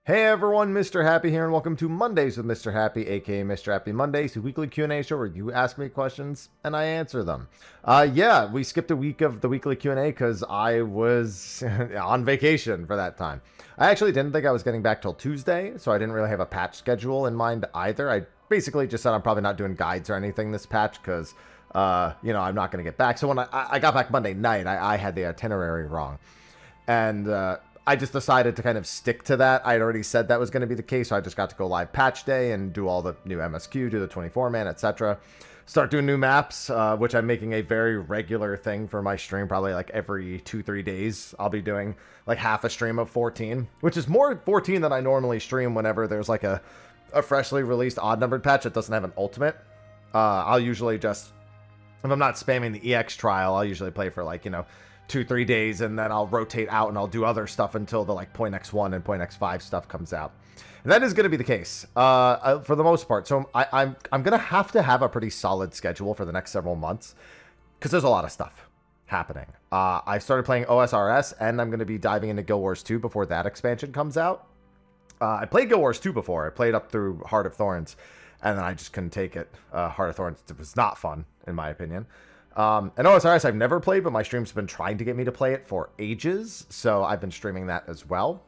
Hey everyone, Mr. Happy here, and welcome to Mondays with Mr. Happy, aka Mr. Happy Mondays, a weekly Q&A show where you ask me questions and I answer them. Yeah, we skipped a week of the weekly Q&A because I was on vacation for that time. I actually didn't think I was getting back till Tuesday, so I didn't really have a patch schedule in mind either. I basically just said I'm probably not doing guides or anything this patch because, I'm not going to get back. So when I got back Monday night, I had the itinerary wrong. And I just decided to kind of stick to that. I'd already said that was going to be the case, so I just got to go live patch day and do all the new MSQ, do the 24-man, etc. Start doing new maps, which I'm making a very regular thing for my stream. Probably like every 2-3 days, I'll be doing like half a stream of 14, which is more 14 than I normally stream whenever there's like a freshly released odd-numbered patch that doesn't have an ultimate. I'll usually just, if I'm not spamming the EX trial, I'll usually play for like, 2-3 days, and then I'll rotate out and I'll do other stuff until the like Point X1 and Point X5 stuff comes out. And that is going to be the case for the most part. So I'm going to have a pretty solid schedule for the next several months because there's a lot of stuff happening. I started playing OSRS, and I'm going to be diving into Guild Wars 2 before that expansion comes out. I played Guild Wars 2 before. I played up through Heart of Thorns, and then I just couldn't take it. Heart of Thorns was not fun, in my opinion. And OSRS I've never played, but my stream's been trying to get me to play it for ages, so I've been streaming that as well.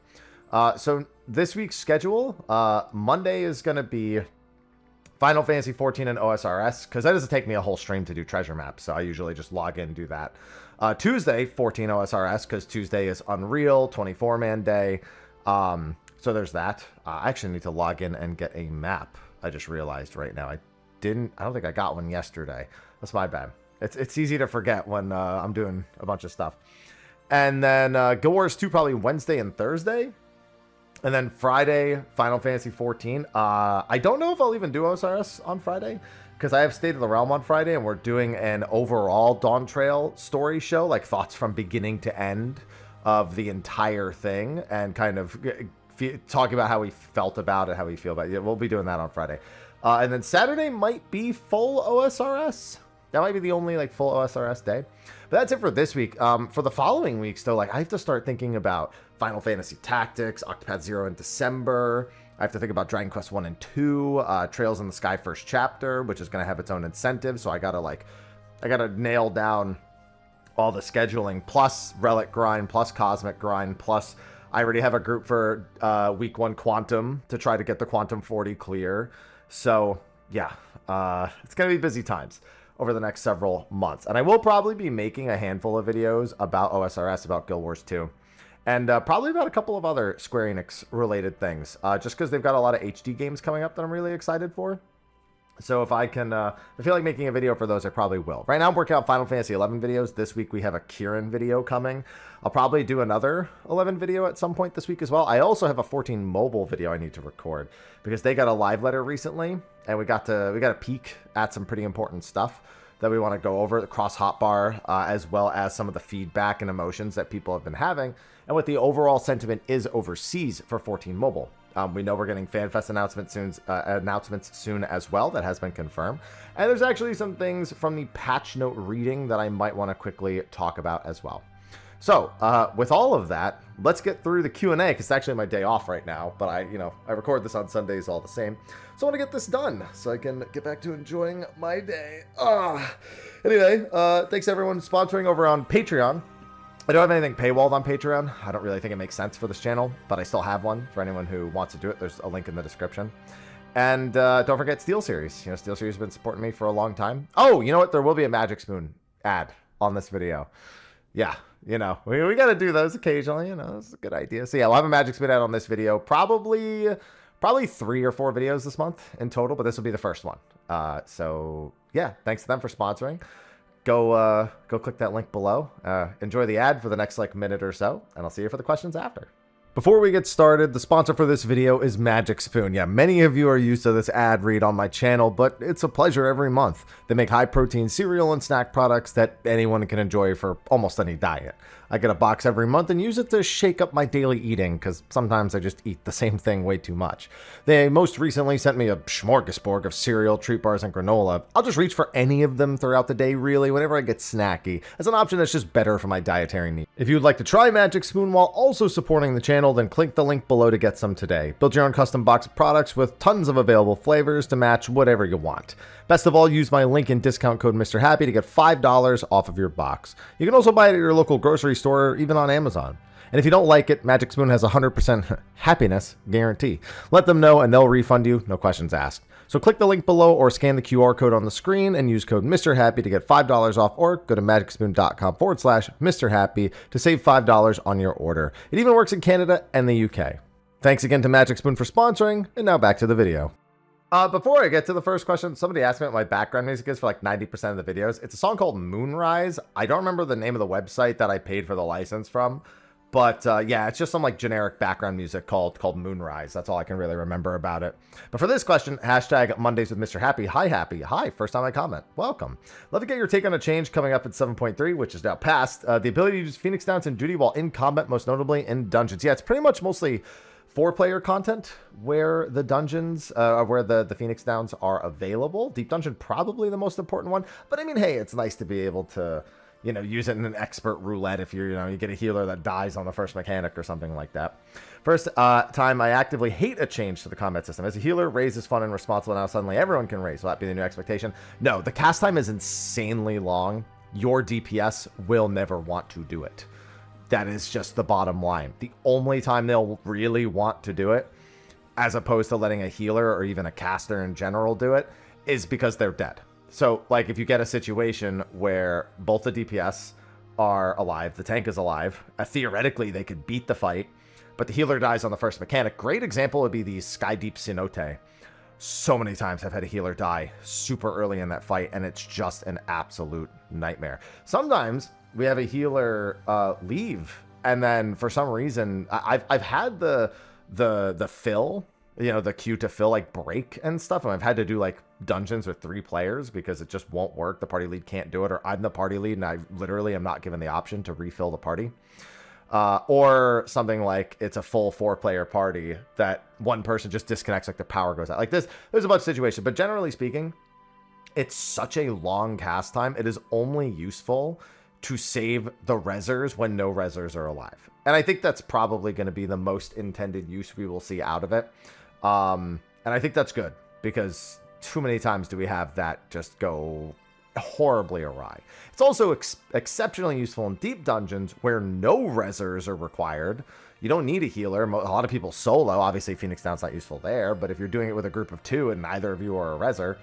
So this week's schedule, Monday is going to be Final Fantasy 14 and OSRS, because that doesn't take me a whole stream to do treasure maps, so I usually just log in and do that. Tuesday, 14 OSRS, because Tuesday is Unreal, 24-man day, so there's that. I actually need to log in and get a map, I just realized right now. I don't think I got one yesterday. That's my bad. It's easy to forget when I'm doing a bunch of stuff. And then Guild Wars 2 probably Wednesday and Thursday. And then Friday, Final Fantasy 14. I don't know if I'll even do OSRS on Friday, because I have State of the Realm on Friday, and we're doing an overall Dawn Trail story show, like thoughts from beginning to end of the entire thing, and kind of talking about how we felt about it, how we feel about it. Yeah, we'll be doing that on Friday. And then Saturday might be full OSRS. That might be the only like full OSRS day. But that's it for this week. For the following weeks, though, like I have to start thinking about Final Fantasy Tactics, Octopath Zero in December. I have to think about Dragon Quest 1 and 2, Trails in the Sky First Chapter, which is going to have its own incentive. So I gotta nail down all the scheduling, plus Relic Grind, plus Cosmic Grind, plus I already have a group for week 1 Quantum to try to get the Quantum 40 clear. So yeah, it's going to be busy times over the next several months. And I will probably be making a handful of videos about OSRS, about Guild Wars 2, and probably about a couple of other Square Enix related things, just because they've got a lot of HD games coming up that I'm really excited for. So if I can, I feel like making a video for those, I probably will. Right now I'm working on Final Fantasy 11 videos. This week we have a Kieran video coming. I'll probably do another 11 video at some point this week as well. I also have a 14 mobile video I need to record, because they got a live letter recently, and we got a peek at some pretty important stuff that we want to go over across Hotbar, as well as some of the feedback and emotions that people have been having, and what the overall sentiment is overseas for 14 mobile. We know we're getting FanFest announcements soon as well. That has been confirmed. And there's actually some things from the patch note reading that I might want to quickly talk about as well. So with all of that, let's get through the Q&A, because it's actually my day off right now, but I record this on Sundays all the same. So I want to get this done so I can get back to enjoying my day. Anyway, thanks everyone sponsoring over on Patreon. I don't have anything paywalled on Patreon. I don't really think it makes sense for this channel, but I still have one for anyone who wants to do it. There's a link in the description. And don't forget SteelSeries. SteelSeries has been supporting me for a long time. Oh, you know what? There will be a Magic Spoon ad on this video. Yeah, we got to do those occasionally. It's a good idea. So yeah, we'll have a Magic Spoon ad on this video. Probably 3 or 4 videos this month in total, but this will be the first one. So yeah, thanks to them for sponsoring. Go click that link below. Enjoy the ad for the next minute or so, and I'll see you for the questions after. Before we get started, the sponsor for this video is Magic Spoon. Yeah, many of you are used to this ad read on my channel, but it's a pleasure every month. They make high-protein cereal and snack products that anyone can enjoy for almost any diet. I get a box every month and use it to shake up my daily eating, because sometimes I just eat the same thing way too much. They most recently sent me a smorgasbord of cereal, treat bars, and granola. I'll just reach for any of them throughout the day, really, whenever I get snacky, as an option that's just better for my dietary needs. If you would like to try Magic Spoon while also supporting the channel, channel, then click the link below to get some today. Build your own custom box of products with tons of available flavors to match whatever you want. Best of all, use my link and discount code Mrhappy to get $5 off of your box. You can also buy it at your local grocery store or even on Amazon. And if you don't like it, Magic Spoon has a 100% happiness guarantee. Let them know and they'll refund you, no questions asked. So click the link below or scan the QR code on the screen and use code Mrhappy to get $5 off, or go to magicspoon.com/Mrhappy to save $5 on your order. It even works in Canada and the UK. Thanks again to Magic Spoon for sponsoring, and now back to the video. Before I get to the first question, somebody asked me what my background music is for like 90% of the videos. It's a song called Moonrise. I don't remember the name of the website that I paid for the license from. But yeah, it's just some like generic background music called Moonrise. That's all I can really remember about it. But for this question, hashtag Mondays with Mrhappy. Hi, Happy. Hi, first time I comment. Welcome. Love to get your take on a change coming up in 7.3, which is now past. The ability to use Phoenix Downs in duty while in combat, most notably in dungeons. Yeah, it's pretty much mostly 4-player content where the dungeons, where the Phoenix Downs are available. Deep Dungeon, probably the most important one. But I mean, hey, it's nice to be able to, you know, use it in an expert roulette if you're, you know, you get a healer that dies on the first mechanic or something like that. First time I actively hate a change to the combat system. As a healer, raise is fun and responsible. Now suddenly everyone can raise. Will that be the new expectation? No, the cast time is insanely long. Your DPS will never want to do it. That is just the bottom line. The only time they'll really want to do it, as opposed to letting a healer or even a caster in general do it, is because they're dead. So, like, if you get a situation where both the DPS are alive, the tank is alive, theoretically they could beat the fight, but the healer dies on the first mechanic. Great example would be the Sky Deep Cenote. So many times I've had a healer die super early in that fight, and it's just an absolute nightmare. Sometimes we have a healer leave, and then for some reason, I've had the fill, you know, the queue to fill, like, break and stuff, and I've had to do, like, dungeons with 3 players because it just won't work. The party lead can't do it, or I'm the party lead and I literally am not given the option to refill the party. Or something like it's a full 4-player party that one person just disconnects, like the power goes out. Like this, there's a bunch of situations, but generally speaking, it's such a long cast time. It is only useful to save the rezzers when no rezzers are alive. And I think that's probably going to be the most intended use we will see out of it. And I think that's good, because too many times do we have that just go horribly awry. It's also exceptionally useful in deep dungeons where no rezzers are required. You don't need a healer. A lot of people solo. Obviously, Phoenix Down's not useful there, but if you're doing it with a group of 2 and neither of you are a rezzer,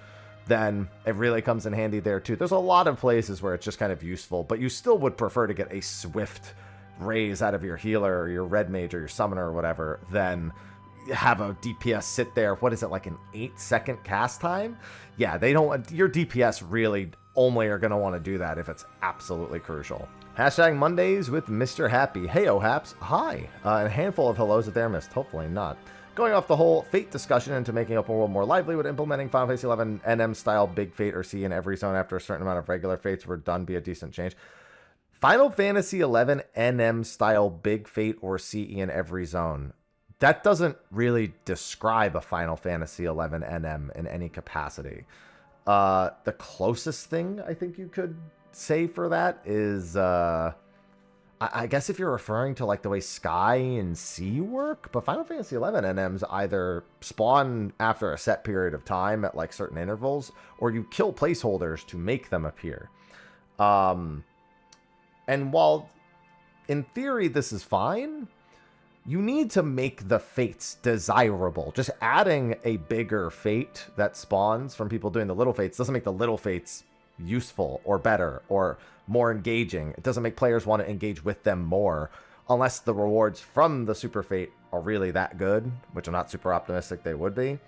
then it really comes in handy there too. There's a lot of places where it's just kind of useful, but you still would prefer to get a swift raise out of your healer or your red mage or your summoner or whatever than have a DPS sit there. What is it, like an 8-second cast time? Yeah, they don't. Your DPS really only are going to want to do that if it's absolutely crucial. Hashtag Mondays with Mrhappy. Hey, Haps. Hi. A handful of hellos at there missed. Hopefully not. Going off the whole Fate discussion into making open world more lively, would implementing Final Fantasy 11 NM style Big Fate or C in every zone after a certain amount of regular Fates were done be a decent change? Final Fantasy 11 NM style Big Fate or CE in every zone. That doesn't really describe a Final Fantasy 11 NM in any capacity. The closest thing I think you could say for that is, I guess if you're referring to like the way Sky and Sea work, but Final Fantasy 11 NMs either spawn after a set period of time at like certain intervals, or you kill placeholders to make them appear. And while in theory this is fine, you need to make the fates desirable. Just adding a bigger fate that spawns from people doing the little fates doesn't make the little fates useful or better or more engaging. It doesn't make players want to engage with them more unless the rewards from the super fate are really that good, which I'm not super optimistic they would be.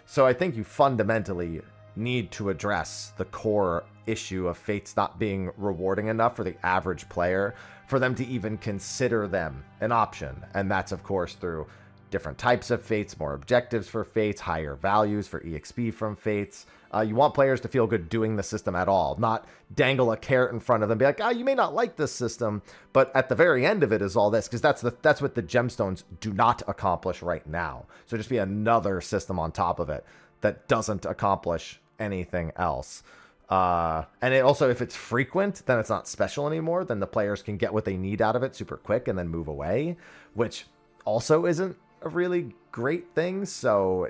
So I think you fundamentally need to address the core issue of fates not being rewarding enough for the average player for them to even consider them an option. And that's, of course, through different types of fates, more objectives for fates, higher values for EXP from fates. You want players to feel good doing the system at all, not dangle a carrot in front of them, be like, you may not like this system, but at the very end of it is all this, because that's what the gemstones do not accomplish right now. So just be another system on top of it that doesn't accomplish anything else. And it also, if it's frequent, then it's not special anymore. Then the players can get what they need out of it super quick and then move away, which also isn't a really great thing. So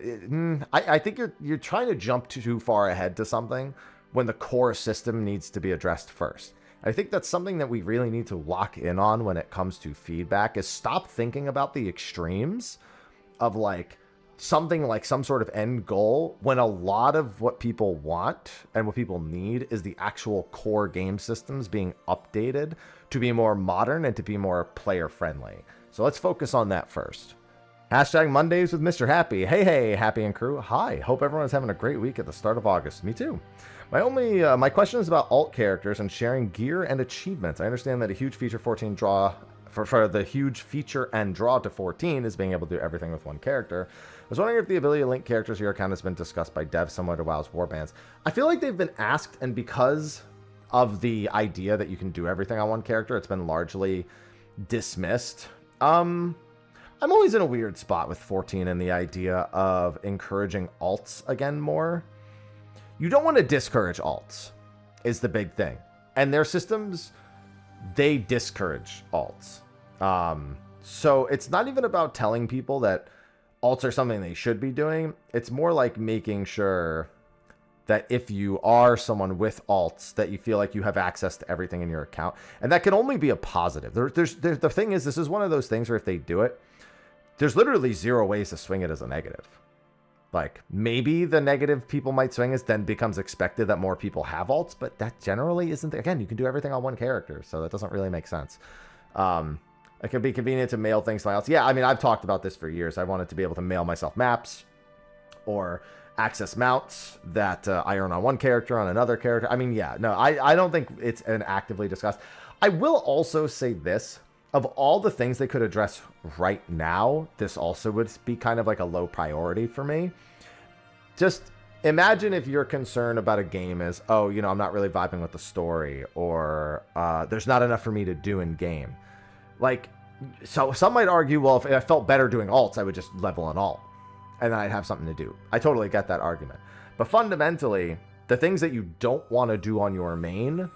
I think you're trying to jump too far ahead to something when the core system needs to be addressed first. I think that's something that we really need to lock in on when it comes to feedback, is stop thinking about the extremes of like something like some sort of end goal, when a lot of what people want and what people need is the actual core game systems being updated to be more modern and to be more player friendly. So let's focus on that first. Hashtag Mondays with Mr. Happy. Hey, Happy and crew. Hi, hope everyone's having a great week at the start of August. Me too. My question is about alt characters and sharing gear and achievements. I understand that a huge feature 14 draw for the huge feature and draw to 14 is being able to do everything with one character. I was wondering if the ability to link characters to your account has been discussed by devs similar to WoW's warbands. I feel like they've been asked, and because of the idea that you can do everything on one character, it's been largely dismissed. I'm always in a weird spot with 14 and the idea of encouraging alts again more. You don't want to discourage alts, is the big thing. And their systems, they discourage alts. So it's not even about telling people that alts are something they should be doing. It's more like making sure that if you are someone with alts, that you feel like you have access to everything in your account. And that can only be a positive. The thing is, this is one of those things where if they do it, there's literally zero ways to swing it as a negative. Like, maybe the negative people might swing is then becomes expected that more people have alts, but that generally isn't. Again, you can do everything on one character, so that doesn't really make sense. It can be convenient to mail things to my alts. Yeah, I mean, I've talked about this for years. I wanted to be able to mail myself maps or access mounts that I earn on one character, on another character. I mean, yeah, no, I don't think it's an actively discussed. I will also say this. Of all the things they could address right now, this also would be kind of like a low priority for me. Just imagine if your concern about a game is, oh, you know, I'm not really vibing with the story, or there's not enough for me to do in game. Like, so some might argue, well, if I felt better doing alts, I would just level an alt, and then I'd have something to do. I totally get that argument. But fundamentally, the things that you don't want to do on your main,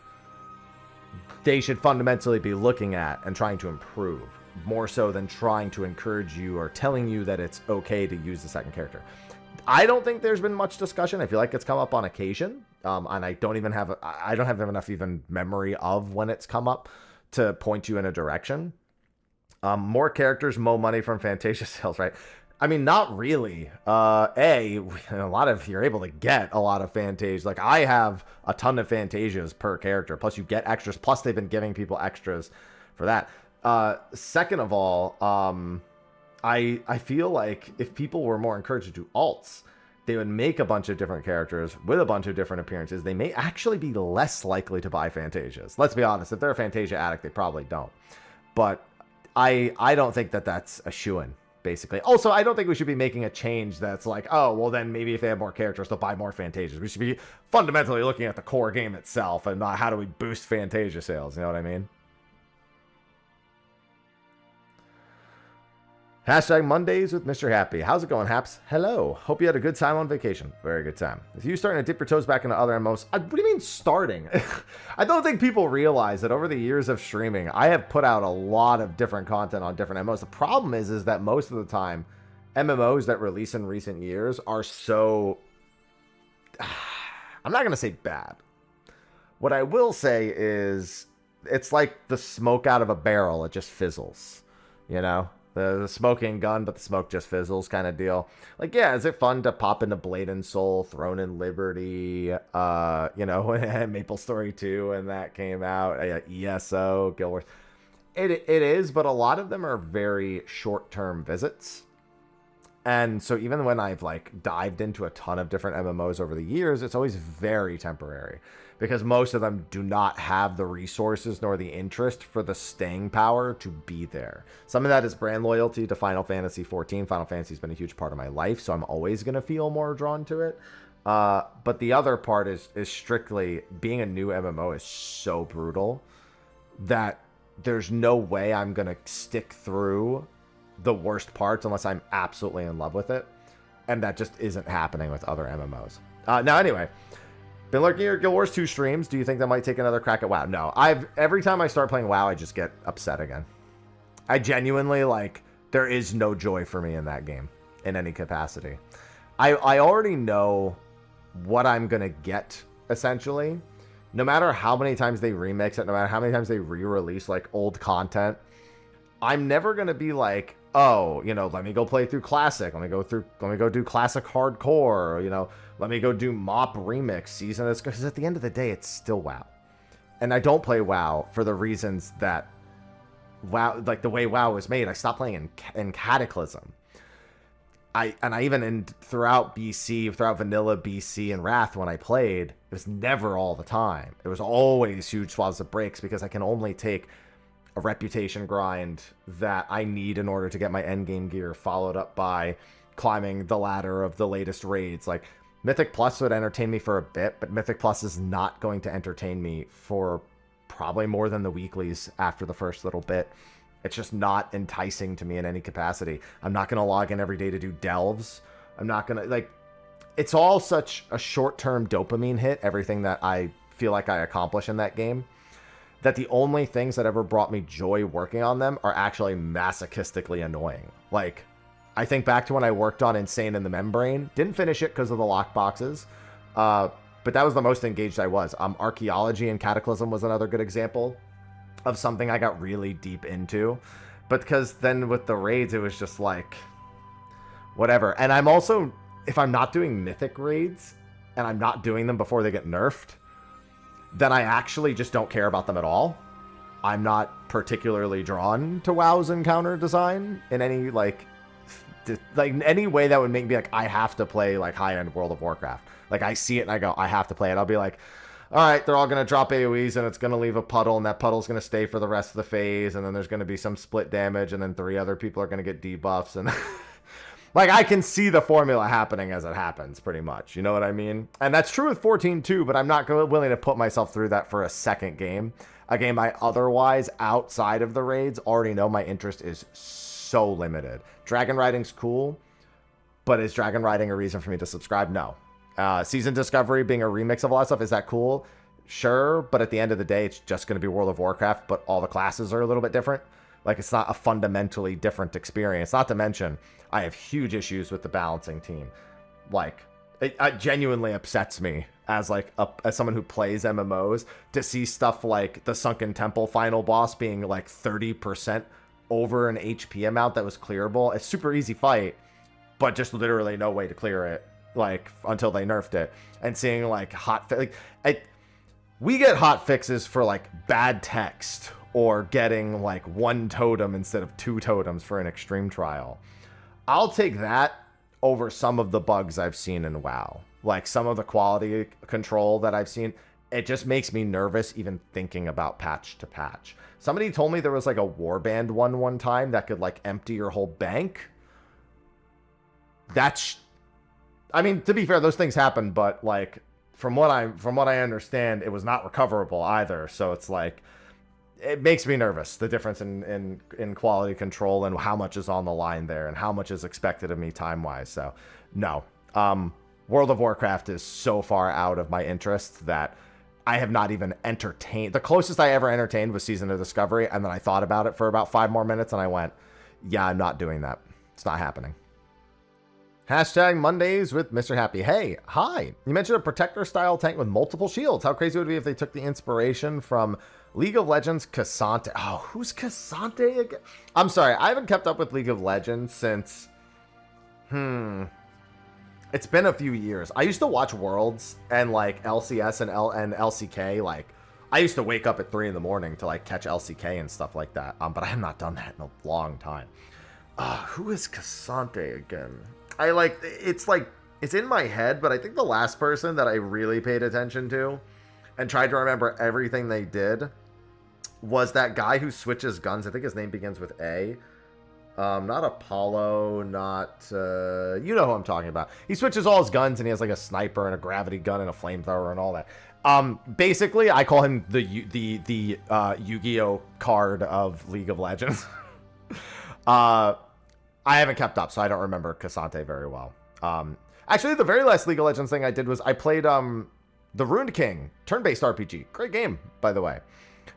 they should fundamentally be looking at and trying to improve, more so than trying to encourage you or telling you that it's okay to use the second character. I don't think there's been much discussion. I feel like it's come up on occasion, and I don't have enough even memory of when it's come up to point you in a direction. More characters, more money from Fantasia sales, right? I mean, not really. You're able to get a lot of Fantasias. Like, I have a ton of Fantasias per character. Plus, you get extras. Plus, they've been giving people extras for that. Second of all, I feel like if people were more encouraged to do alts, they would make a bunch of different characters with a bunch of different appearances. They may actually be less likely to buy Fantasias. Let's be honest. If they're a Fantasia addict, they probably don't. But I don't think that that's a shoo-in. Basically. Also, I don't think we should be making a change that's like, oh, well, then maybe if they have more characters, they'll buy more Fantasias. We should be fundamentally looking at the core game itself and not how do we boost Fantasia sales. You know what I mean? Hashtag Mondays with Mr. Happy. How's it going, Haps? Hello. Hope you had a good time on vacation. Very good time. If you starting to dip your toes back into other MMOs, what do you mean starting? I don't think people realize that over the years of streaming, I have put out a lot of different content on different MMOs. The problem is that most of the time, MMOs that release in recent years are so... I'm not going to say bad. What I will say is it's like the smoke out of a barrel. It just fizzles, you know? The smoking gun, but the smoke just fizzles kind of deal. Like, yeah, is it fun to pop into Blade and Soul, Throne and Liberty, Maple Story 2 when that came out, ESO, Guild Wars. It is, but a lot of them are very short-term visits. And so even when I've like dived into a ton of different MMOs over the years, it's always very temporary because most of them do not have the resources nor the interest for the staying power to be there. Some of that is brand loyalty to Final Fantasy 14. Final Fantasy has been a huge part of my life, so I'm always going to feel more drawn to it. But the other part is strictly being a new MMO is so brutal that there's no way I'm going to stick through the worst parts unless I'm absolutely in love with it. And that just isn't happening with other MMOs. Now, anyway, been lurking your Guild Wars 2 streams. Do you think that might take another crack at WoW? No, every time I start playing WoW, I just get upset again. I genuinely, like, There is no joy for me in that game in any capacity. I already know what I'm going to get, essentially. No matter how many times they remix it, no matter how many times they re-release like old content, I'm never going to be like, oh, you know, let me go play through classic. Let me go do classic hardcore, you know, let me go do mop remix season. Because at the end of the day, it's still WoW. And I don't play WoW for the reasons that WoW, like the way WoW was made. I stopped playing in Cataclysm. Throughout BC, throughout vanilla BC and Wrath, when I played, it was never all the time. It was always huge swaths of breaks because I can only take a reputation grind that I need in order to get my endgame gear, followed up by climbing the ladder of the latest raids. Like Mythic Plus would entertain me for a bit, but Mythic Plus is not going to entertain me for probably more than the weeklies after the first little bit. It's just not enticing to me in any capacity. I'm not going to log in every day to do delves. I'm not going to, like, it's all such a short-term dopamine hit, everything that I feel like I accomplish in that game, that the only things that ever brought me joy working on them are actually masochistically annoying. Like, I think back to when I worked on Insane in the Membrane. Didn't finish it because of the lockboxes, but that was the most engaged I was. Archaeology and Cataclysm was another good example of something I got really deep into, but because then with the raids it was just like whatever. And I'm also, if I'm not doing mythic raids and I'm not doing them before they get nerfed, then I actually just don't care about them at all. I'm not particularly drawn to WoW's encounter design in any like any way that would make me like I have to play like high-end World of Warcraft. Like I see it and I go, I have to play it. I'll be like, all right, they're all going to drop AoEs, and it's going to leave a puddle, and that puddle's going to stay for the rest of the phase, and then there's going to be some split damage, and then 3 other people are going to get debuffs, and like, I can see the formula happening as it happens, pretty much, you know what I mean? And that's true with 14 too, but I'm not willing to put myself through that for a second game. A game I otherwise, outside of the raids, already know my interest is so limited. Dragon riding's cool, but is dragon riding a reason for me to subscribe? No. Season Discovery being a remix of a lot of stuff, is that cool? Sure, but at the end of the day, it's just going to be World of Warcraft, but all the classes are a little bit different. Like, it's not a fundamentally different experience. Not to mention, I have huge issues with the balancing team. Like, it genuinely upsets me as like as someone who plays MMOs to see stuff like the Sunken Temple final boss being like 30% over an HP amount that was clearable. It's super easy fight, but just literally no way to clear it. Like until they nerfed it, and seeing like we get hot fixes for like bad text or getting like 1 totem instead of 2 totems for an extreme trial. I'll take that over some of the bugs I've seen in WoW, like some of the quality control that I've seen. It just makes me nervous even thinking about patch to patch. Somebody told me there was like a warband one time that could like empty your whole bank. I mean, to be fair, those things happen, but like from what I understand, it was not recoverable either. So it's like it makes me nervous, the difference in quality control and how much is on the line there and how much is expected of me time wise. So no, World of Warcraft is so far out of my interest that I have not even entertained. The closest I ever entertained was Season of Discovery, and then I thought about it for about 5 more minutes and I went, yeah, I'm not doing that. It's not happening. Hashtag Mondays with Mrhappy. Hey, hi. You mentioned a protector-style tank with multiple shields. How crazy would it be if they took the inspiration from League of Legends Cassante? Oh, who's Cassante again? I'm sorry, I haven't kept up with League of Legends since... It's been a few years. I used to watch Worlds and, like, LCS and LCK. Like, I used to wake up at 3 in the morning to, like, catch LCK and stuff like that. But I have not done that in a long time. Who is Cassante again? It's in my head, but I think the last person that I really paid attention to and tried to remember everything they did was that guy who switches guns. I think his name begins with A. Not Apollo, not... you know who I'm talking about. He switches all his guns, and he has like a sniper and a gravity gun and a flamethrower and all that. Basically, I call him the Yu-Gi-Oh card of League of Legends. I haven't kept up, so I don't remember Cassante very well. Actually, the very last League of Legends thing I did was I played the Ruined King turn-based RPG. Great game, by the way.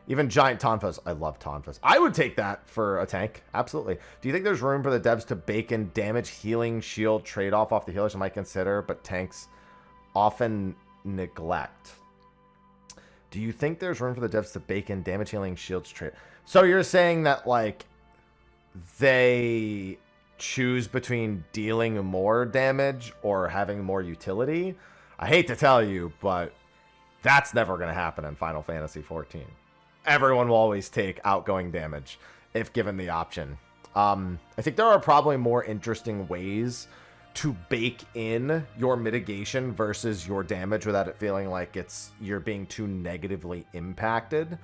Even giant tonfas. I love tonfas. I would take that for a tank. Absolutely. Do you think there's room for the devs to bake in damage, healing, shield, trade-off off the healers I might consider, but tanks often neglect? Do you think there's room for the devs to bake in damage, healing, shields, trade? So you're saying that, like, they choose between dealing more damage or having more utility? I hate to tell you, but that's never going to happen in Final Fantasy XIV. Everyone will always take outgoing damage if given the option. I think there are probably more interesting ways to bake in your mitigation versus your damage without it feeling like you're being too negatively impacted.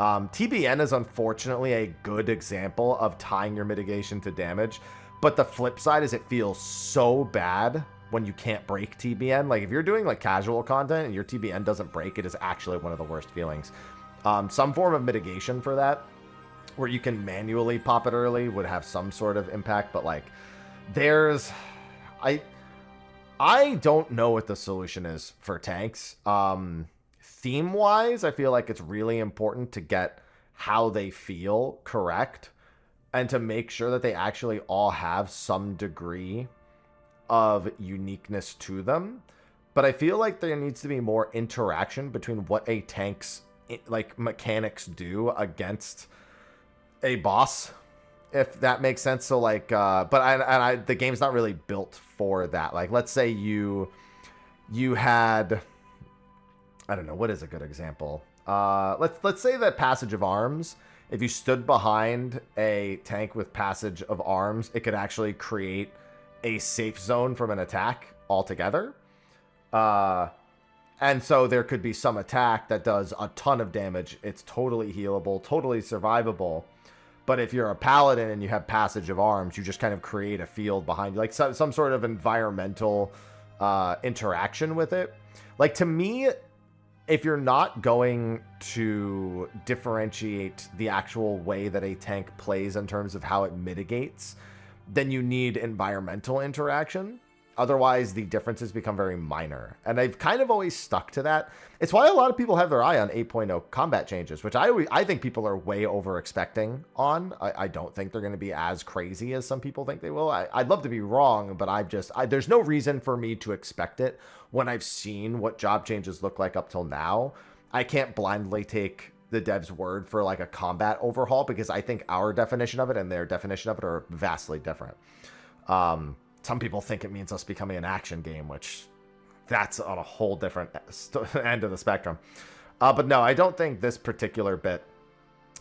TBN is unfortunately a good example of tying your mitigation to damage, but the flip side is it feels so bad when you can't break TBN. Like, if you're doing like casual content and your TBN doesn't break, it is actually one of the worst feelings. Some form of mitigation for that, where you can manually pop it early, would have some sort of impact, but like, I don't know what the solution is for tanks. Theme-wise, I feel like it's really important to get how they feel correct and to make sure that they actually all have some degree of uniqueness to them. But I feel like there needs to be more interaction between what a tank's like mechanics do against a boss, if that makes sense. So like, the game's not really built for that. Like, let's say you had, I don't know, what is a good example? Let's say that Passage of Arms, if you stood behind a tank with Passage of Arms, it could actually create a safe zone from an attack altogether. And so there could be some attack that does a ton of damage. It's totally healable, totally survivable. But if you're a paladin and you have Passage of Arms, you just kind of create a field behind you, like some sort of environmental interaction with it. Like, to me, if you're not going to differentiate the actual way that a tank plays in terms of how it mitigates, then you need environmental interaction. Otherwise, the differences become very minor. And I've kind of always stuck to that. It's why a lot of people have their eye on 8.0 combat changes, which I think people are way over expecting on. I don't think they're going to be as crazy as some people think they will. I'd love to be wrong, but there's no reason for me to expect it when I've seen what job changes look like up till now. I can't blindly take the dev's word for like a combat overhaul, because I think our definition of it and their definition of it are vastly different. Some people think it means us becoming an action game, which that's on a whole different end of the spectrum. But no, I don't think this particular bit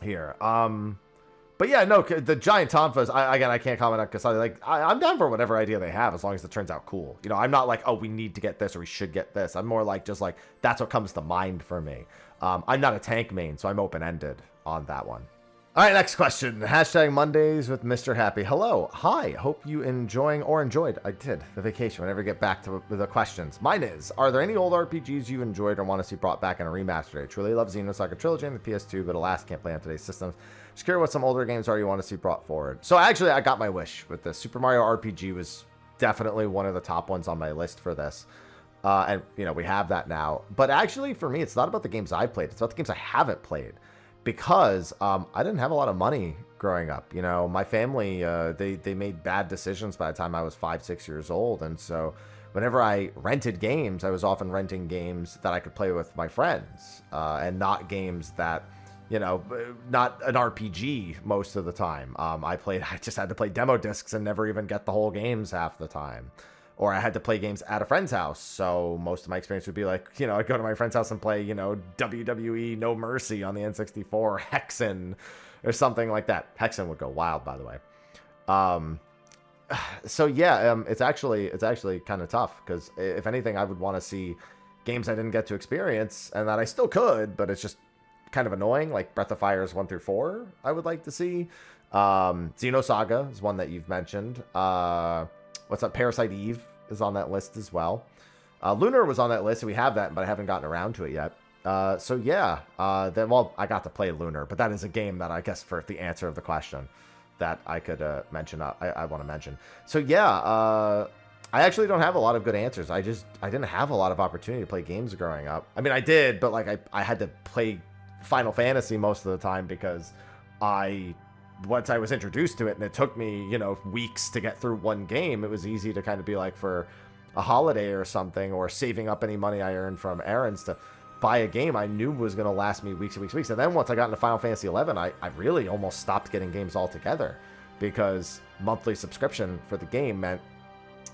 here. But yeah, no, the giant tonfas, I can't comment on, because I'm down for whatever idea they have as long as it turns out cool. You know, I'm not like, oh, we need to get this or we should get this. I'm more like, just like, that's what comes to mind for me. I'm not a tank main, so I'm open-ended on that one. All right, next question. Hashtag Mondays with Mr. Happy. Hello. Hi. Hope you enjoyed. I did. The vacation. Whenever I get back to the questions. Mine is, are there any old RPGs you enjoyed or want to see brought back in a remaster? I truly love Xenosaga Trilogy and the PS2, but alas, can't play on today's systems. Just curious what some older games are you want to see brought forward. So actually, I got my wish with this. Super Mario RPG was definitely one of the top ones on my list for this. And, you know, we have that now. But actually, for me, it's not about the games I played. It's about the games I haven't played. Because I didn't have a lot of money growing up. You know, my family, they made bad decisions by the time I was 5-6 years old. And so whenever I rented games, I was often renting games that I could play with my friends, and not games that, you know, not an RPG most of the time. I just had to play demo discs and never even get the whole games half the time. Or I had to play games at a friend's house. So most of my experience would be like, you know, I'd go to my friend's house and play, you know, WWE No Mercy on the N64, Hexen, or something like that. Hexen would go wild, by the way. So yeah, it's actually kind of tough, because if anything, I would want to see games I didn't get to experience and that I still could, but it's just kind of annoying, like Breath of Fire's 1 through 4. I would like to see. Xenosaga is one that you've mentioned. What's up? Parasite Eve is on that list as well. Lunar was on that list, and we have that, but I haven't gotten around to it yet. So yeah, well, I got to play Lunar, but that is a game that I guess for the answer of the question that I could mention. I want to mention. So yeah, I actually don't have a lot of good answers. I didn't have a lot of opportunity to play games growing up. I mean, I did, but like I had to play Final Fantasy most of the time because once I was introduced to it and it took me, you know, weeks to get through one game, it was easy to kind of be like for a holiday or something, or saving up any money I earned from errands to buy a game I knew was going to last me weeks and weeks and weeks. And then once I got into Final Fantasy 11, I really almost stopped getting games altogether because monthly subscription for the game meant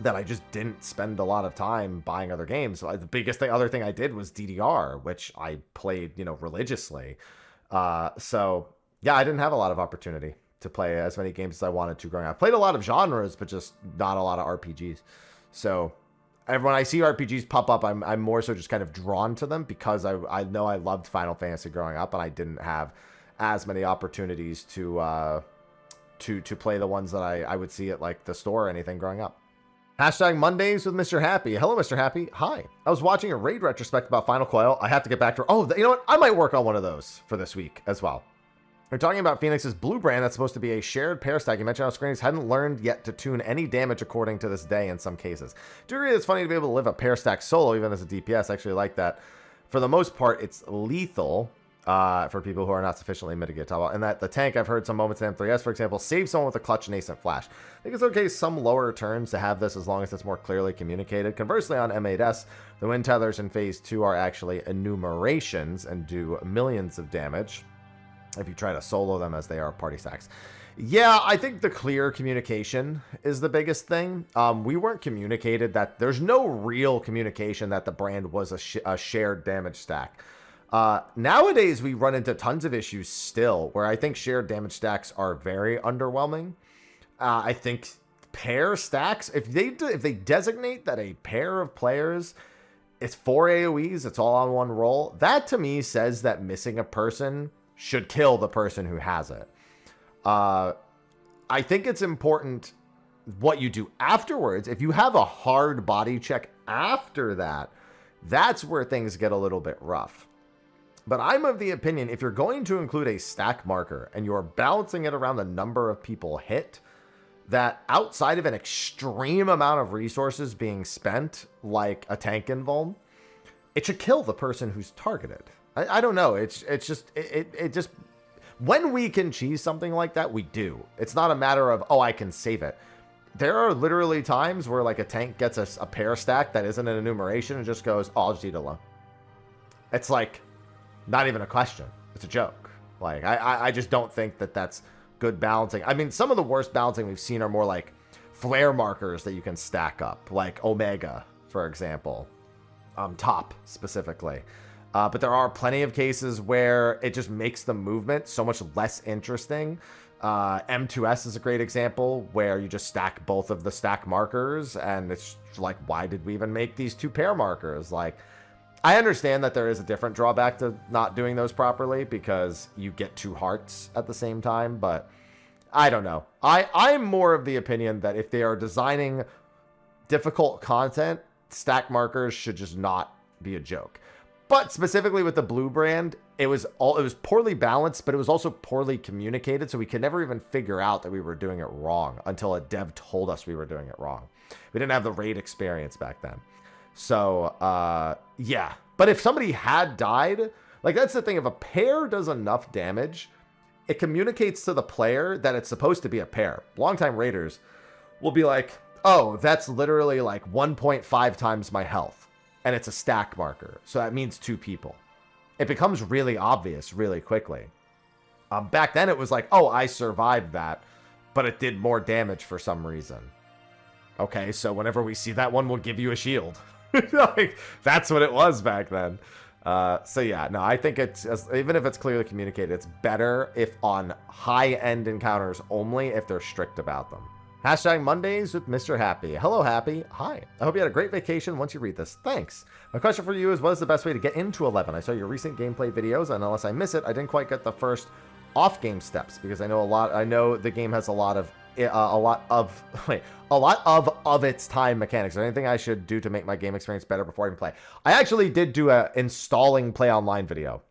that I just didn't spend a lot of time buying other games. So the biggest other thing I did was DDR, which I played, you know, religiously. So yeah, I didn't have a lot of opportunity to play as many games as I wanted to growing up. I played a lot of genres, but just not a lot of RPGs. So when I see RPGs pop up, I'm more so just kind of drawn to them because I know I loved Final Fantasy growing up, and I didn't have as many opportunities to play the ones that I would see at like the store or anything growing up. Hashtag Mondays with Mr. Happy. Hello, Mr. Happy. Hi. I was watching a raid retrospect about Final Coil. I have to get back to her. Oh, you know what? I might work on one of those for this week as well. We're talking about Phoenix's blue brand that's supposed to be a shared pair stack. You mentioned how Screenies hadn't learned yet to tune any damage according to this day in some cases. Do you agree it's funny to be able to live a pair stack solo even as a DPS? I actually like that. For the most part, it's lethal for people who are not sufficiently mitigated. And that the tank, I've heard some moments in M3S, for example, save someone with a clutch nascent flash. I think it's okay some lower turns to have this as long as it's more clearly communicated. Conversely, on M8S, the wind tethers in phase 2 are actually enumerations and do millions of damage if you try to solo them as they are party stacks. Yeah, I think the clear communication is the biggest thing. We weren't communicated that there's no real communication that the brand was a shared damage stack. Nowadays, we run into tons of issues still where I think shared damage stacks are very underwhelming. I think pair stacks, if they designate that a pair of players, it's 4 AoEs, it's all on one roll, that to me says that missing a person should kill the person who has it. I think it's important what you do afterwards. If you have a hard body check after that, that's where things get a little bit rough. But I'm of the opinion, if you're going to include a stack marker and you're balancing it around the number of people hit, that outside of an extreme amount of resources being spent, like a tank invuln, it should kill the person who's targeted. I don't know. It's just when we can cheese something like that, we do. It's not a matter of, oh, I can save it. There are literally times where like a tank gets a pair stack that isn't an enumeration and just goes, oh, I'll just eat it alone. It's like not even a question. It's a joke. Like I just don't think that that's good balancing. I mean, some of the worst balancing we've seen are more like flare markers that you can stack up, like Omega, for example, top specifically. But there are plenty of cases where it just makes the movement so much less interesting. M2S is a great example where you just stack both of the stack markers and it's like, why did we even make these 2 pair markers? Like, I understand that there is a different drawback to not doing those properly because you get 2 hearts at the same time, but I don't know. I'm more of the opinion that if they are designing difficult content, stack markers should just not be a joke. But specifically with the blue brand, it was poorly balanced, but it was also poorly communicated, so we could never even figure out that we were doing it wrong until a dev told us we were doing it wrong. We didn't have the raid experience back then. So, yeah. But if somebody had died, like that's the thing, if a pair does enough damage, it communicates to the player that it's supposed to be a pair. Longtime raiders will be like, oh, that's literally like 1.5 times my health. And it's a stack marker, so that means 2 people. It becomes really obvious really quickly. Back then it was like, oh, I survived that, but it did more damage for some reason. Okay, so whenever we see that one, we'll give you a shield. Like, that's what it was back then. So yeah, no, I think even if it's clearly communicated, it's better if on high-end encounters only if they're strict about them. Hashtag Mondays with Mr. Happy. Hello, Happy. Hi. I hope you had a great vacation once you read this. Thanks. My question for you is, what is the best way to get into 11? I saw your recent gameplay videos, and unless I miss it, I didn't quite get the first off-game steps because I know the game has a lot of its time mechanics. Is there anything I should do to make my game experience better before I even play? I actually did do a installing play online video,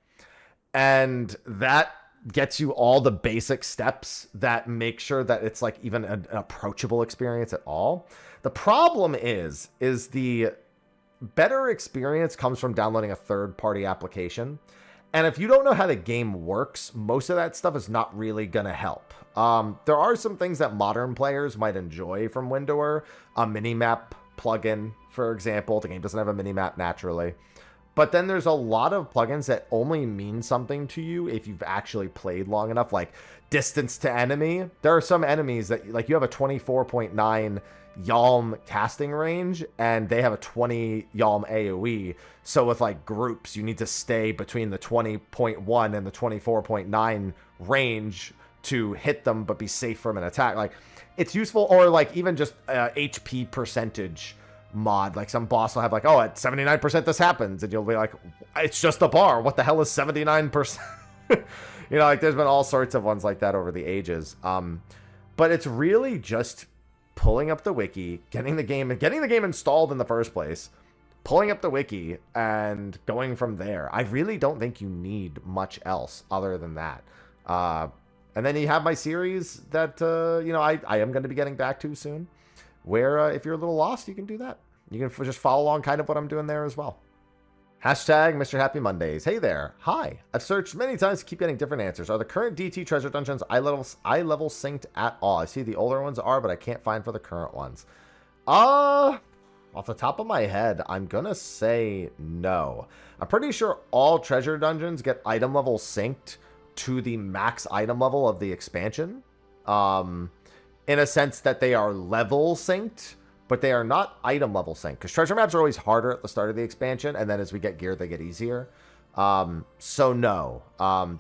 and that gets you all the basic steps that make sure that it's like even an approachable experience at all. The problem is the better experience comes from downloading a third-party application. And if you don't know how the game works, most of that stuff is not really going to help. There are some things that modern players might enjoy from Windor. A minimap plugin, for example. The game doesn't have a minimap naturally. But then there's a lot of plugins that only mean something to you if you've actually played long enough, like distance to enemy. There are some enemies that, like, you have a 24.9 Yalm casting range, and they have a 20 Yalm AoE. So with, like, groups, you need to stay between the 20.1 and the 24.9 range to hit them, but be safe from an attack. Like, it's useful, or, like, even just HP percentage mod. Like, some boss will have, like, oh, at 79% this happens, and you'll be like, it's just a bar. What the hell is 79%? You know, like, there's been all sorts of ones like that over the ages. But it's really just pulling up the wiki, getting the game installed in the first place, pulling up the wiki, and going from there. I really don't think you need much else other than that. And then you have my series that, you know, I am going to be getting back to soon, where if you're a little lost, you can do that. You can just follow along kind of what I'm doing there as well. Hashtag Mr. Happy Mondays. Hey there. Hi. I've searched many times to keep getting different answers. Are the current DT treasure dungeons eye level synced at all? I see the older ones are, but I can't find for the current ones. Off the top of my head, I'm gonna say no. I'm pretty sure all treasure dungeons get item level synced to the max item level of the expansion. In a sense that they are level synced, but they are not item level synced, because treasure maps are always harder at the start of the expansion, and then as we get gear, they get easier. So no,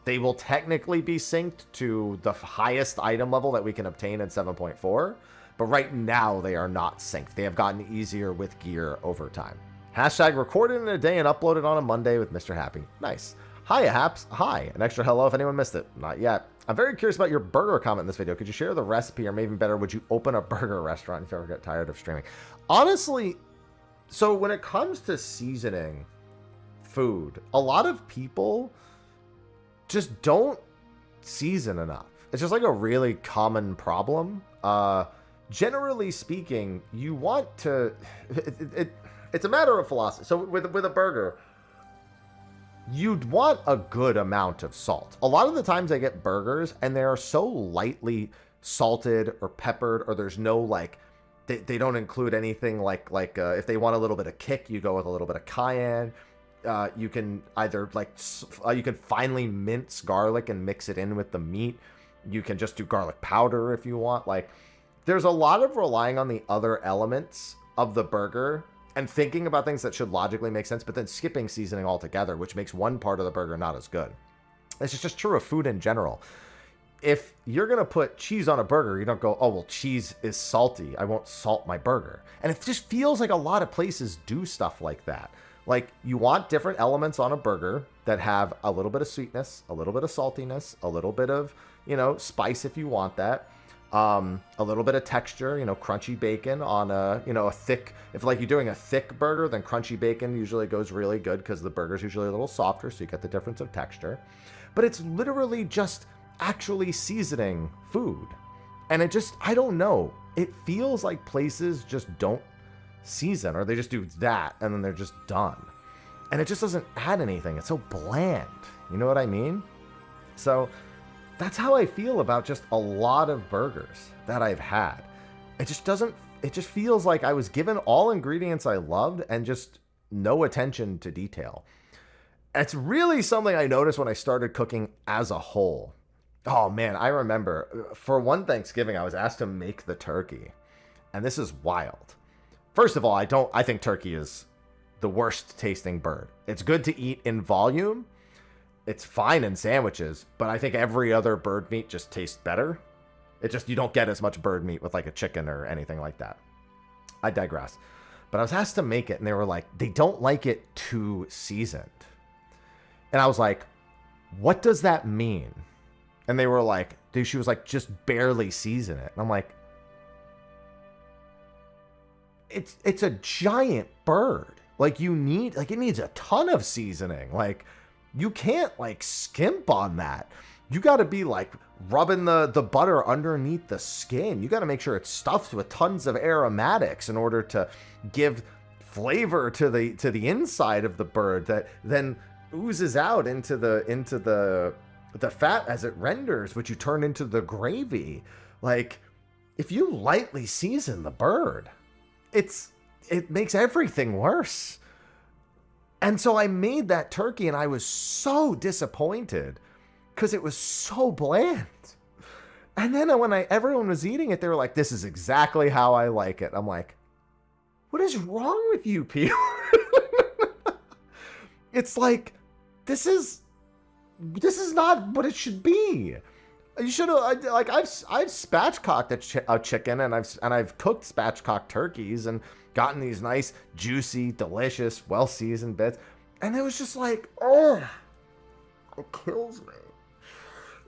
they will technically be synced to the highest item level that we can obtain in 7.4, but right now they are not synced. They have gotten easier with gear over time. Hashtag recorded in a day and uploaded on a Monday with Mr. Happy. Nice. Hiya, Haps. Hi. An extra hello if anyone missed it. Not yet. I'm very curious about your burger comment in this video. Could you share the recipe, or maybe even better, would you open a burger restaurant if you ever get tired of streaming? Honestly, so when it comes to seasoning food, a lot of people just don't season enough. It's just like a really common problem. Generally speaking, you want to... It's a matter of philosophy. So with a burger, you'd want a good amount of salt. A lot of the times I get burgers and they are so lightly salted or peppered, or there's no, like, they don't include anything like if they want a little bit of kick, you go with a little bit of cayenne. You can either, like, you can finely mince garlic and mix it in with the meat. You can just do garlic powder if you want. Like, there's a lot of relying on the other elements of the burger and thinking about things that should logically make sense, but then skipping seasoning altogether, which makes one part of the burger not as good. This is just true of food in general. If you're going to put cheese on a burger, you don't go, oh, well, cheese is salty, I won't salt my burger. And it just feels like a lot of places do stuff like that. Like, you want different elements on a burger that have a little bit of sweetness, a little bit of saltiness, a little bit of, you know, spice if you want that. A little bit of texture, you know, crunchy bacon on a, you know, a thick, if like you're doing a thick burger, then crunchy bacon usually goes really good because the burger's usually a little softer, so you get the difference of texture. But it's literally just actually seasoning food. And it just, I don't know, it feels like places just don't season, or they just do that and then they're just done. And it just doesn't add anything. It's so bland. You know what I mean? So that's how I feel about just a lot of burgers that I've had. It just feels like I was given all ingredients I loved and just no attention to detail. It's really something I noticed when I started cooking as a whole. Oh man, I remember for one Thanksgiving, I was asked to make the turkey. And this is wild. First of all, I think turkey is the worst tasting bird. It's good to eat in volume. It's fine in sandwiches, but I think every other bird meat just tastes better. It just, you don't get as much bird meat with like a chicken or anything like that. I digress. But I was asked to make it, and they were like, they don't like it too seasoned. And I was like, what does that mean? And they were like, dude, she was like, just barely season it. And I'm like, it's a giant bird. Like, it needs a ton of seasoning. Like, you can't, like, skimp on that. You got to be, like, rubbing the butter underneath the skin. You got to make sure it's stuffed with tons of aromatics in order to give flavor to the inside of the bird that then oozes out into the fat as it renders, which you turn into the gravy. Like, if you lightly season the bird, it makes everything worse. And so I made that turkey, and I was so disappointed because it was so bland. And then when everyone was eating it, they were like, "This is exactly how I like it." I'm like, "What is wrong with you people?" It's like, this is not what it should be. You should have, like, I've spatchcocked a chicken, and I've cooked spatchcocked turkeys and gotten these nice, juicy, delicious, well-seasoned bits, and it was just like, oh, it kills me.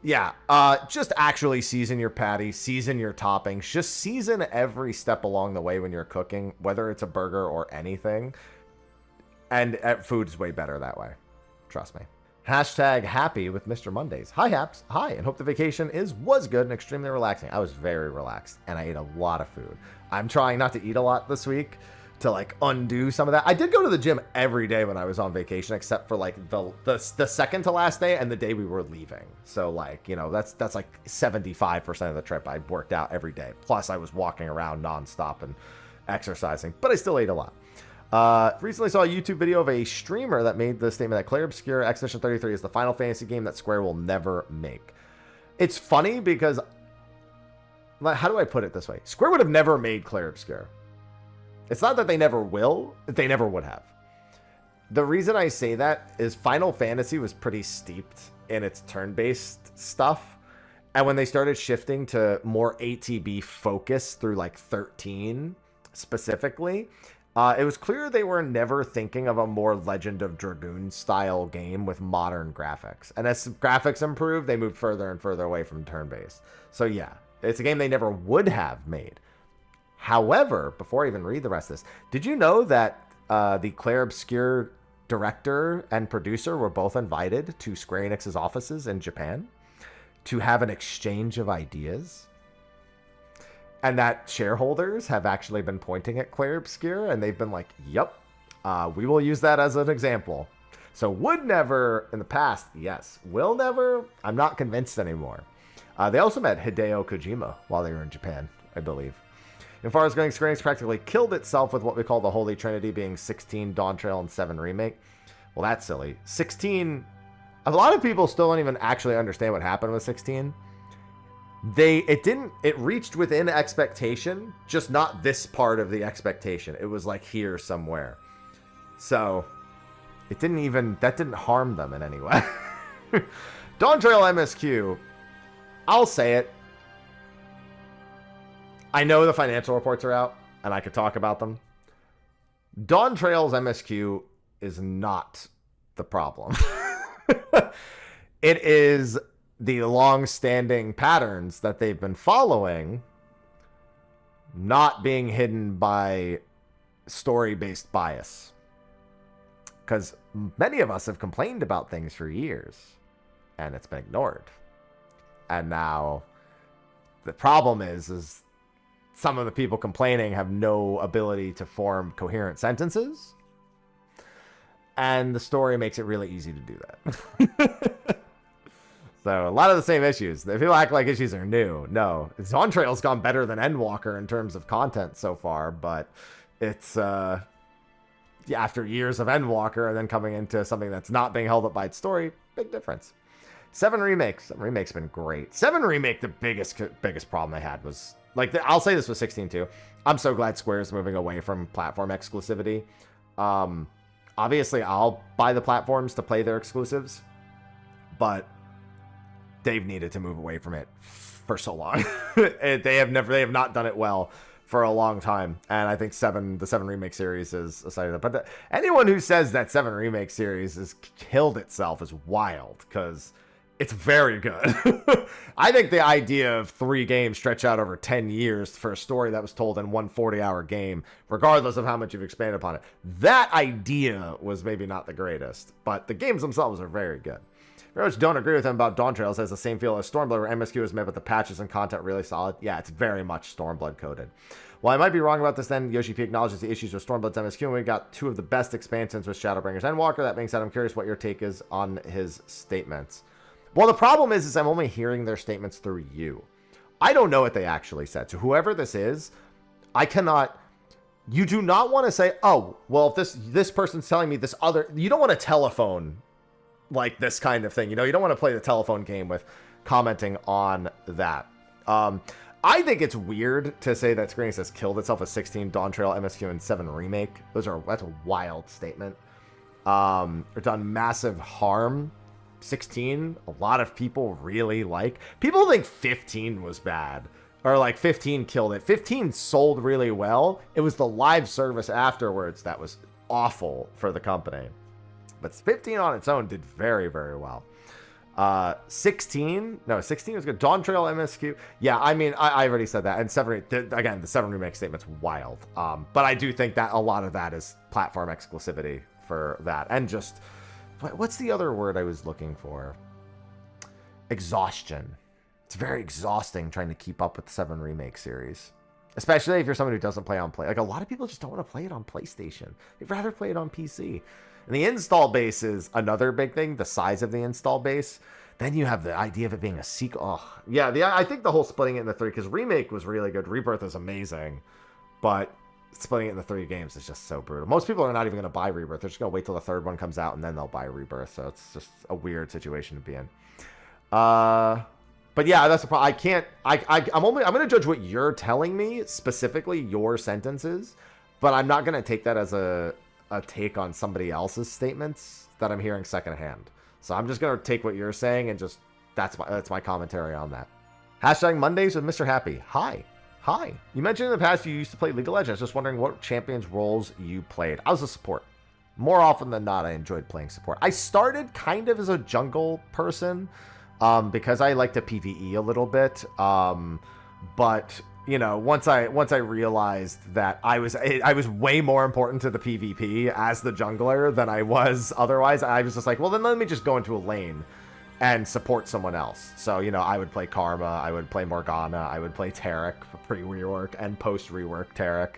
Yeah, just actually season your patty, season your toppings, just season every step along the way when you're cooking, whether it's a burger or anything, and food's way better that way. Trust me. Hashtag happy with Mr. Mondays. Hi, Haps. Hi, and hope the vacation was good and extremely relaxing. I was very relaxed, and I ate a lot of food. I'm trying not to eat a lot this week to, like, undo some of that. I did go to the gym every day when I was on vacation, except for, like, the second to last day and the day we were leaving. So, like, you know, that's like 75% of the trip. I worked out every day. Plus, I was walking around nonstop and exercising, but I still ate a lot. Recently saw a YouTube video of a streamer that made the statement that Clair Obscur Expedition 33 is the Final Fantasy game that Square will never make. It's funny because, how do I put it this way? Square would have never made Clair Obscur. It's not that they never will, they never would have. The reason I say that is Final Fantasy was pretty steeped in its turn-based stuff. And when they started shifting to more ATB focus through like 13 specifically, it was clear they were never thinking of a more Legend of Dragoon style game with modern graphics. And as graphics improved, they moved further and further away from turn-based. So yeah, it's a game they never would have made. However, before I even read the rest of this, did you know that the Clair Obscur director and producer were both invited to Square Enix's offices in Japan to have an exchange of ideas? And that shareholders have actually been pointing at Clair Obscur, and they've been like, yep, we will use that as an example. So would never in the past, yes. Will never, I'm not convinced anymore. They also met Hideo Kojima while they were in Japan, I believe. As far as going, Square Enix practically killed itself with what we call the Holy Trinity being 16, Dawn Trail, and 7 Remake. Well, that's silly. 16, a lot of people still don't even actually understand what happened with 16. It reached within expectation, just not this part of the expectation. It was like here somewhere. So that didn't harm them in any way. Dawn Trail MSQ, I'll say it. I know the financial reports are out, and I could talk about them. Dawn Trail's MSQ is not the problem. It is the long-standing patterns that they've been following not being hidden by story-based bias. Because many of us have complained about things for years, and it's been ignored. And now the problem is some of the people complaining have no ability to form coherent sentences, and the story makes it really easy to do that. So a lot of the same issues. People act like issues are new. No, Dawn Trail's gone better than Endwalker in terms of content so far, but it's after years of Endwalker and then coming into something that's not being held up by its story, big difference. 7 Remake. 7 Remake's been great. 7 Remake, the biggest problem they had was, like, I'll say this with 16 too. I'm so glad Square's moving away from platform exclusivity. Obviously, I'll buy the platforms to play their exclusives, but they've needed to move away from it for so long. They have not done it well for a long time, and I think the 7 Remake series is a side of that. But anyone who says that 7 Remake series has killed itself is wild, because it's very good. I think the idea of 3 games stretched out over 10 years for a story that was told in one 40-hour game, regardless of how much you've expanded upon it, that idea was maybe not the greatest, but the games themselves are very good. Very much don't agree with him about Dawn Trail. It has the same feel as Stormblood, where MSQ is made, but the patches and content really solid. Yeah, it's very much Stormblood coded. While I might be wrong about this, then Yoshi P acknowledges the issues with Stormblood's MSQ, and we got 2 of the best expansions with Shadowbringers and Walker. That being said, I'm curious what your take is on his statements. Well, the problem is I'm only hearing their statements through you. I don't know what they actually said. So whoever this is, I cannot... You do not want to say, oh, well, if this person's telling me this other... You don't want to telephone like this kind of thing. You know, you don't want to play the telephone game with commenting on that. I think it's weird to say that Square Enix has killed itself with 16 Dawn Trail, MSQ, and 7 Remake. That's a wild statement. Or done massive harm. 16, a lot of people really like. People think 15 was bad. Or like 15 killed it. 15 sold really well. It was the live service afterwards that was awful for the company. But 15 on its own did very, very well. 16 was good. Dawn Trail, MSQ. Yeah, I mean, I already said that. And 7, again, the 7 Remake statement's wild. But I do think that a lot of that is platform exclusivity for that. And just... What's the other word I was looking for? Exhaustion. It's very exhausting trying to keep up with the 7 Remake series. Especially if you're someone who doesn't play on Play. Like, a lot of people just don't want to play it on PlayStation. They'd rather play it on PC. And the install base is another big thing. The size of the install base. Then you have the idea of it being a sequel. Oh, yeah, I think the whole splitting it into 3, because Remake was really good. Rebirth is amazing. But... splitting it into 3 games is just so brutal. Most people are not even going to buy Rebirth. They're just going to wait till the 3rd one comes out and then they'll buy Rebirth. So it's just a weird situation to be in. But yeah, that's the problem. I'm going to judge what you're telling me, specifically your sentences, but I'm not going to take that as a take on somebody else's statements that I'm hearing secondhand. So I'm just going to take what you're saying and just, that's my commentary on that. Hashtag Mondays with Mr. Happy. Hi. You mentioned in the past you used to play League of Legends. Just wondering what champions roles you played. I was a support. More often than not, I enjoyed playing support. I started kind of as a jungle person because I like to PvE a little bit. But you know, once I realized that I was way more important to the PvP as the jungler than I was otherwise, I was just like, well, then let me just go into a lane and support someone else. So, you know, I would play Karma, I would play Morgana, I would play Taric, pre-rework and post-rework Taric.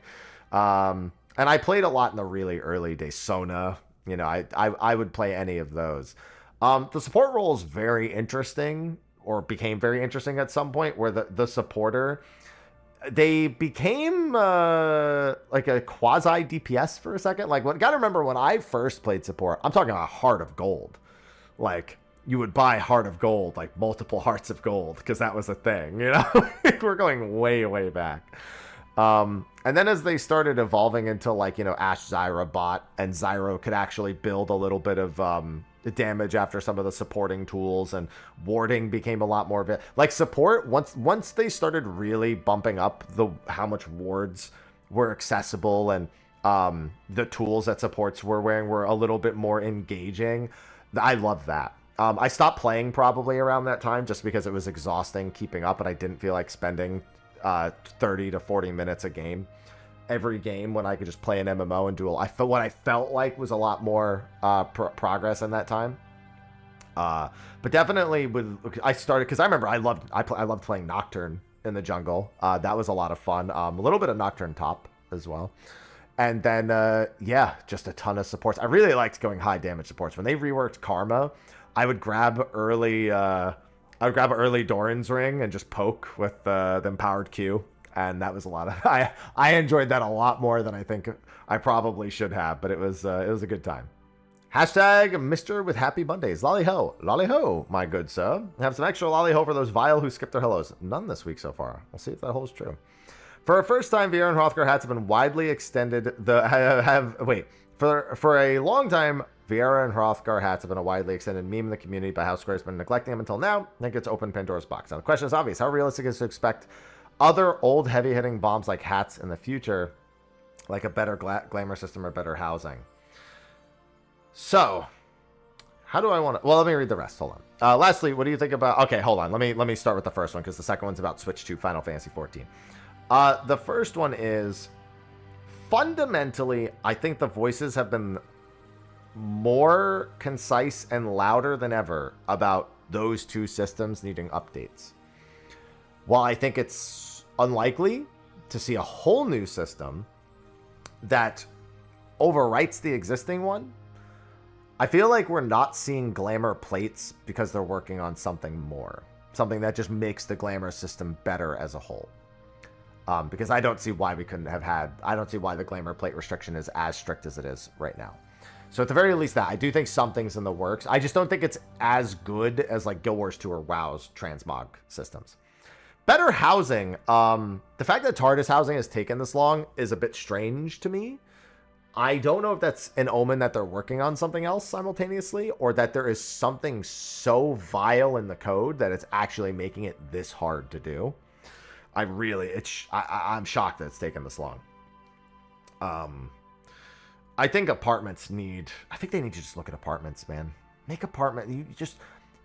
And I played a lot in the really early days. Sona, you know, I would play any of those. The support role is very interesting, or became very interesting at some point, where the supporter, they became like a quasi DPS for a second. Like, gotta remember when I first played support, I'm talking about Heart of Gold. Like, you would buy Heart of Gold, like multiple Hearts of Gold, because that was a thing, you know? We're going way, way back. And then as they started evolving into, like, you know, Ashe Zyra bot, and Zyro could actually build a little bit of damage after some of the supporting tools, and warding became a lot more of it. Like, support, once they started really bumping up how much wards were accessible, and the tools that supports were wearing were a little bit more engaging, I love that. I stopped playing probably around that time just because it was exhausting keeping up, and I didn't feel like spending 30 to 40 minutes a game every game when I could just play an MMO and do what I felt like was a lot more progress in that time. But definitely I started, because I remember I loved playing Nocturne in the jungle. That was a lot of fun. A little bit of Nocturne top as well. And then, yeah, just a ton of supports. I really liked going high damage supports. When they reworked Karma, I would grab early Doran's Ring and just poke with the empowered Q, and that was a lot of. I enjoyed that a lot more than I think I probably should have, but it was a good time. Hashtag Mr. with Happy Mondays. Lolly ho, my good sir. Have some extra lolly ho for those vile who skipped their hellos. None this week so far. We'll see if that holds true. For a first time, Vieira and Hrothgar hats have been widely extended. For a long time, Vieira and Hrothgar hats have been a widely extended meme in the community by how Square's been neglecting them until now. I think it's opened Pandora's box. Now, the question is obvious. How realistic is it to expect other old heavy-hitting bombs like hats in the future, like a better glamour system or better housing? So, how do I want to... Well, let me read the rest. Hold on. Lastly, what do you think about... Okay, hold on. Let me start with the first one, because the second one's about Switch 2 Final Fantasy 14. The first one is... Fundamentally, I think the voices have been more concise and louder than ever about those two systems needing updates. While I think it's unlikely to see a whole new system that overwrites the existing one. I feel like we're not seeing glamour plates because they're working on something more. Something that just makes the glamour system better as a whole. Because I don't see why we couldn't have had... I don't see why the glamour plate restriction is as strict as it is right now. So at the very least that, I do think something's in the works. I just don't think it's as good as like Guild Wars 2 or WoW's transmog systems. Better housing. The fact that TARDIS housing has taken this long is a bit strange to me. I don't know if that's an omen that they're working on something else simultaneously, or that there is something so vile in the code that it's actually making it this hard to do. I'm shocked that it's taken this long. I think apartments need... I think they need to just look at apartments, man. You just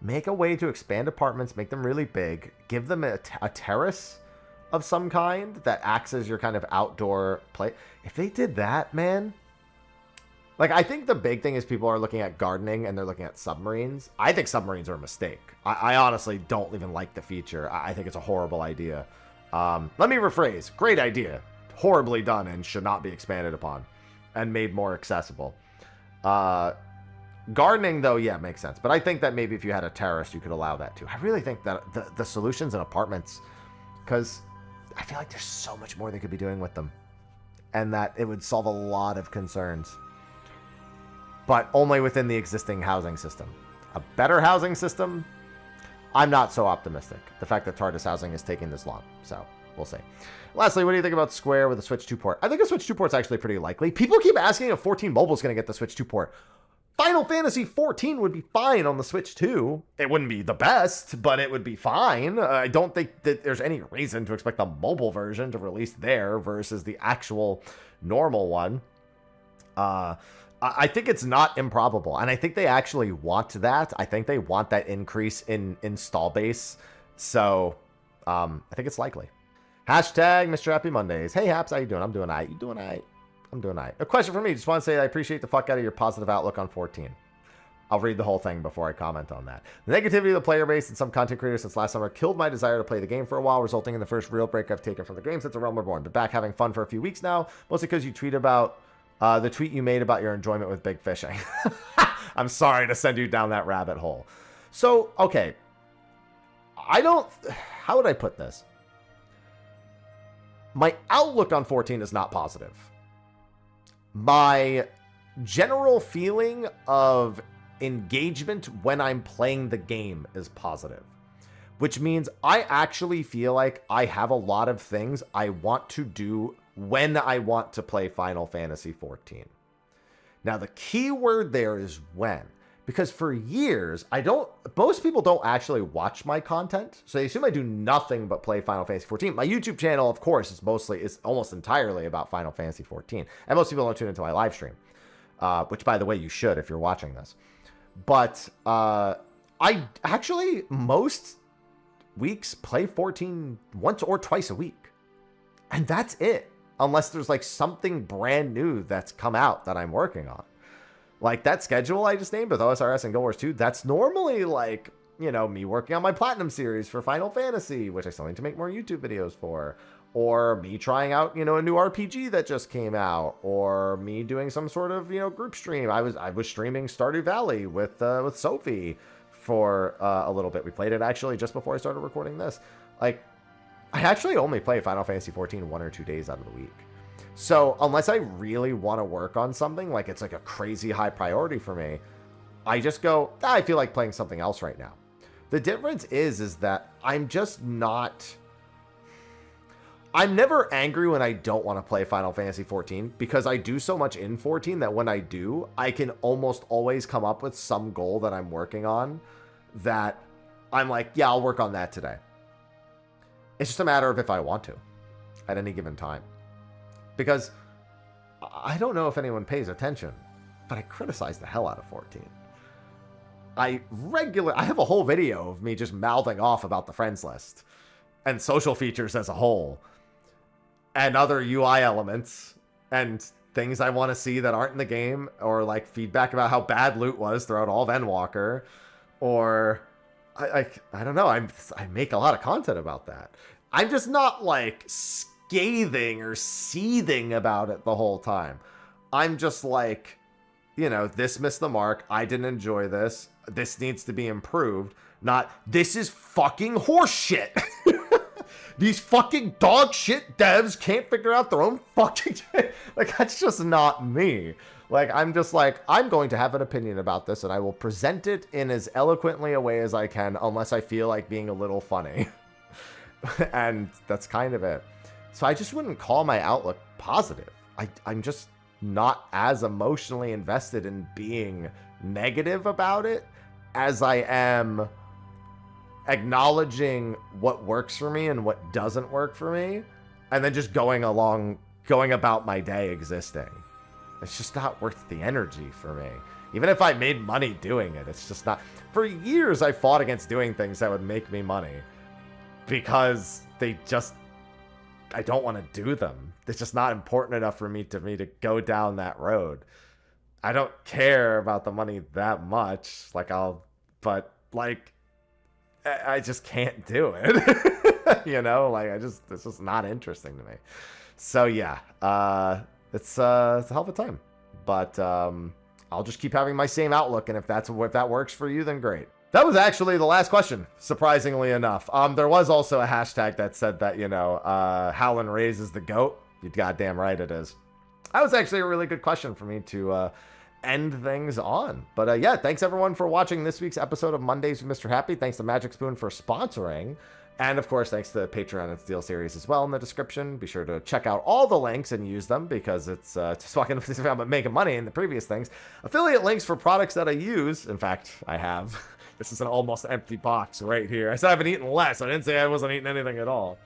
make a way to expand apartments, make them really big, give them a terrace of some kind that acts as your kind of outdoor play. If they did that, man... Like, I think the big thing is people are looking at gardening and they're looking at submarines. I think submarines are a mistake. I honestly don't even like the feature. I think it's a horrible idea. Let me rephrase. Great idea. Horribly done and should not be expanded upon and made more accessible. Gardening, though, yeah, makes sense. But I think that maybe if you had a terrace, you could allow that too. I really think that the solutions in apartments, because I feel like there's so much more they could be doing with them. And that it would solve a lot of concerns. But only within the existing housing system. A better housing system, I'm not so optimistic. The fact that TARDIS housing is taking this long. So, we'll see. Lastly, what do you think about Square with the Switch 2 port? I think a Switch 2 port is actually pretty likely. People keep asking if 14 Mobile is going to get the Switch 2 port. Final Fantasy 14 would be fine on the Switch 2. It wouldn't be the best, but it would be fine. I don't think that there's any reason to expect the mobile version to release there versus the actual normal one. I think it's not improbable, and I think they actually want that. I think they want that increase in install base, so I think it's likely. Hashtag Mr. Happy Mondays. Hey, Haps, how you doing? I'm doing all right. You doing all right? I'm doing all right. A question for me. Just want to say I appreciate the fuck out of your positive outlook on 14. I'll read the whole thing before I comment on that. The negativity of the player base and some content creators since last summer killed my desire to play the game for a while, resulting in the first real break I've taken from the game since The Realm Reborn. But back having fun for a few weeks now, mostly because you tweet about... the tweet you made about your enjoyment with big fishing. I'm sorry to send you down that rabbit hole. So, okay. How would I put this? My outlook on 14 is not positive. My general feeling of engagement when I'm playing the game is positive. Which means I actually feel like I have a lot of things I want to do when I want to play Final Fantasy XIV. Now, the key word there is when. Because for years, most people don't actually watch my content. So they assume I do nothing but play Final Fantasy XIV. My YouTube channel, of course, is almost entirely about Final Fantasy XIV. And most people don't tune into my live stream. Which, by the way, you should if you're watching this. But I actually, most weeks, play 14 once or twice a week. And that's it. Unless there's like something brand new that's come out that I'm working on. Like that schedule I just named with OSRS and Guild Wars 2, that's normally like, you know, me working on my Platinum series for Final Fantasy, which I still need to make more YouTube videos for. Or me trying out, you know, a new RPG that just came out. Or me doing some sort of, you know, group stream. I was streaming Stardew Valley with Sophie for a little bit. We played it actually just before I started recording this. Like, I actually only play Final Fantasy XIV 1 or 2 days out of the week. So unless I really want to work on something, like it's like a crazy high priority for me, I just go, I feel like playing something else right now. The difference is that I'm just not... I'm never angry when I don't want to play Final Fantasy XIV because I do so much in 14 that when I do, I can almost always come up with some goal that I'm working on that I'm like, yeah, I'll work on that today. It's just a matter of if I want to at any given time. Because I don't know if anyone pays attention, but I criticize the hell out of 14. I have a whole video of me just mouthing off about the friends list and social features as a whole and other UI elements and things I want to see that aren't in the game, or like feedback about how bad loot was throughout all of Endwalker, or I don't know. I make a lot of content about that. I'm just not like scathing or seething about it the whole time. I'm just like, you know, this missed the mark. I didn't enjoy this. This needs to be improved. Not, this is fucking horseshit. These fucking dog shit devs can't figure out their own fucking shit. Like, that's just not me. Like, I'm just like, I'm going to have an opinion about this, and I will present it in as eloquently a way as I can, unless I feel like being a little funny. And that's kind of it. So I just wouldn't call my outlook positive. I'm just not as emotionally invested in being negative about it as I am acknowledging what works for me and what doesn't work for me, and then just going about my day existing. It's just not worth the energy for me. Even if I made money doing it, it's just not. For years, I fought against doing things that would make me money because I don't want to do them. It's just not important enough for me to go down that road. I don't care about the money that much. I just can't do it. You know, like it's just not interesting to me. So yeah, it's a hell of a time. But I'll just keep having my same outlook, and if that works for you, then great. That was actually the last question, surprisingly enough. There was also a hashtag that said that, you know, Howlin' Rays is the GOAT. You're goddamn right it is. That was actually a really good question for me to end things on. But yeah, thanks everyone for watching this week's episode of Mondays with Mr. Happy. Thanks to Magic Spoon for sponsoring. And of course, thanks to Patreon and Steel Series as well in the description. Be sure to check out all the links and use them because it's just fucking about making money in the previous things. Affiliate links for products that I use. In fact, I have. This is an almost empty box right here. I said I haven't eaten less. I didn't say I wasn't eating anything at all.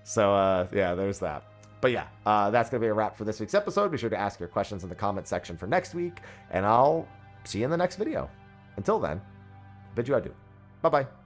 So yeah, there's that. But yeah, that's going to be a wrap for this week's episode. Be sure to ask your questions in the comment section for next week, and I'll see you in the next video. Until then, bid you adieu. Bye-bye.